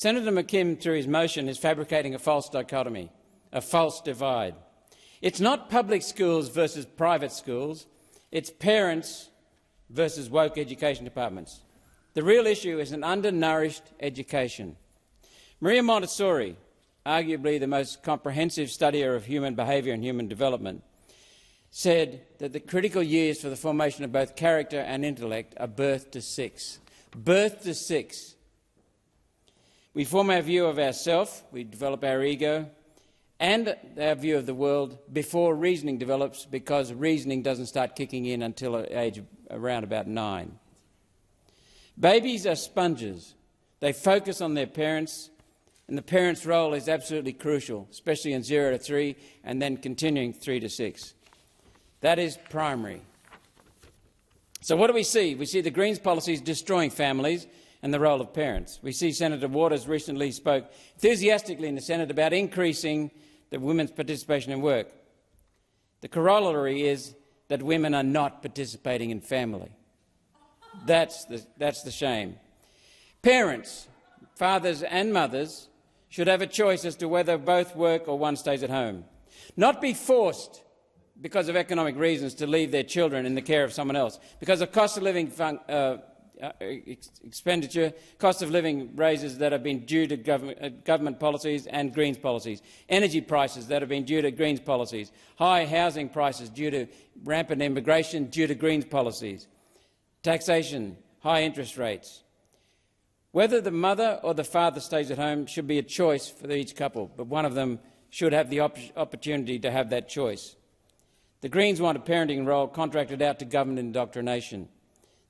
Senator McKim, through his motion, is fabricating a false dichotomy, a false divide. It's not public schools versus private schools, it's parents versus woke education departments. The real issue is an undernourished education. Maria Montessori, arguably the most comprehensive studier of human behaviour and human development, said that the critical years for the formation of both character and intellect are birth to 6. Birth to 6. We form our view of ourself, we develop our ego, and our view of the world before reasoning develops, because reasoning doesn't start kicking in until age around about 9. Babies are sponges. They focus on their parents, and the parents' role is absolutely crucial, especially in 0 to 3 and then continuing 3 to 6. That is primary. So what do we see? We see the Greens policies destroying families and the role of parents. We see Senator Waters recently spoke enthusiastically in the Senate about increasing the women's participation in work. The corollary is that women are not participating in family. That's the shame. Parents, fathers and mothers, should have a choice as to whether both work or one stays at home. Not be forced, because of economic reasons, to leave their children in the care of someone else, because of cost of living expenditure, cost of living raises that have been due to government policies and Greens policies, energy prices that have been due to Greens policies, high housing prices due to rampant immigration due to Greens policies, taxation, high interest rates. Whether the mother or the father stays at home should be a choice for each couple, but one of them should have the opportunity to have that choice. The Greens want a parenting role contracted out to government indoctrination.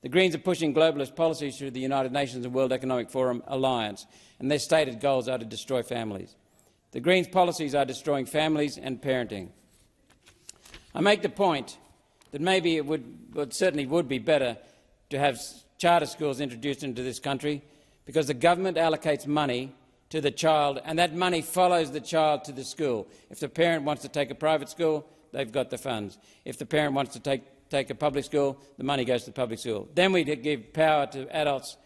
The Greens are pushing globalist policies through the United Nations and World Economic Forum alliance, and their stated goals are to destroy families. The Greens' policies are destroying families and parenting. I make the point that maybe it certainly would be better to have charter schools introduced into this country, because the government allocates money to the child, and that money follows the child to the school. If the parent wants to take a private school, they've got the funds. If the parent wants to take a public school, the money goes to the public school. Then we give power to adults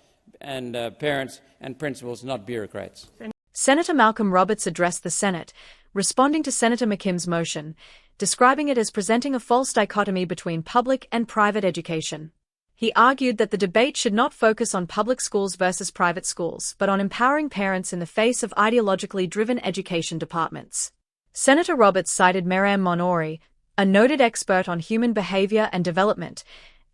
and parents and principals, not bureaucrats. Senator Malcolm Roberts addressed the Senate, responding to Senator McKim's motion, describing it as presenting a false dichotomy between public and private education. He argued that the debate should not focus on public schools versus private schools, but on empowering parents in the face of ideologically driven education departments. Senator Roberts cited Maria Montessori, a noted expert on human behavior and development,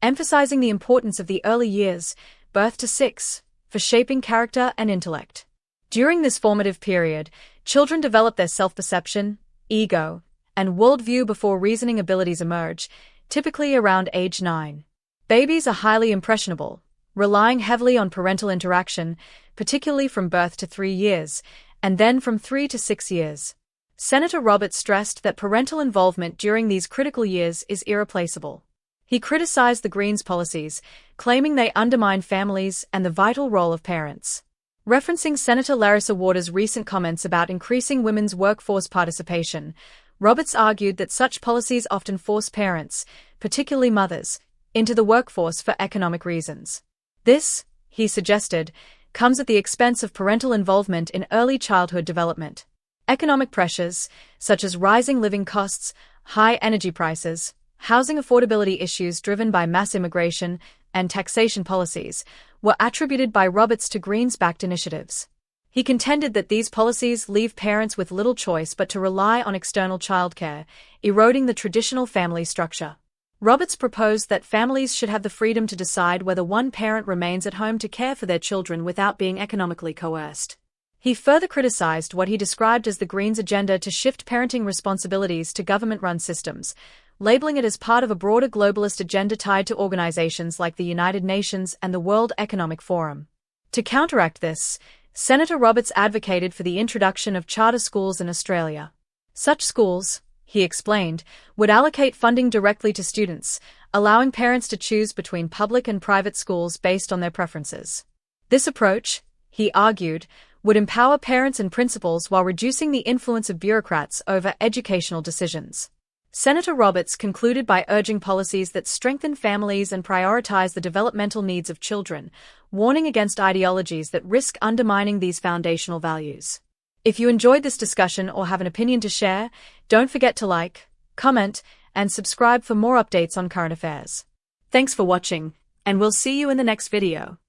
emphasizing the importance of the early years, birth to 6, for shaping character and intellect. During this formative period, children develop their self-perception, ego, and worldview before reasoning abilities emerge, typically around age 9. Babies are highly impressionable, relying heavily on parental interaction, particularly from birth to 3 years, and then from 3 to 6 years. Senator Roberts stressed that parental involvement during these critical years is irreplaceable. He criticized the Greens' policies, claiming they undermine families and the vital role of parents. Referencing Senator Larissa Waters' recent comments about increasing women's workforce participation, Roberts argued that such policies often force parents, particularly mothers, into the workforce for economic reasons. This, he suggested, comes at the expense of parental involvement in early childhood development. Economic pressures, such as rising living costs, high energy prices, housing affordability issues driven by mass immigration, and taxation policies, were attributed by Roberts to Greens-backed initiatives. He contended that these policies leave parents with little choice but to rely on external childcare, eroding the traditional family structure. Roberts proposed that families should have the freedom to decide whether one parent remains at home to care for their children without being economically coerced. He further criticized what he described as the Greens' agenda to shift parenting responsibilities to government-run systems, labeling it as part of a broader globalist agenda tied to organizations like the United Nations and the World Economic Forum. To counteract this, Senator Roberts advocated for the introduction of charter schools in Australia. Such schools, he explained, would allocate funding directly to students, allowing parents to choose between public and private schools based on their preferences. This approach, he argued, would empower parents and principals while reducing the influence of bureaucrats over educational decisions. Senator Roberts concluded by urging policies that strengthen families and prioritize the developmental needs of children, warning against ideologies that risk undermining these foundational values. If you enjoyed this discussion or have an opinion to share, don't forget to like, comment, and subscribe for more updates on current affairs. Thanks for watching, and we'll see you in the next video.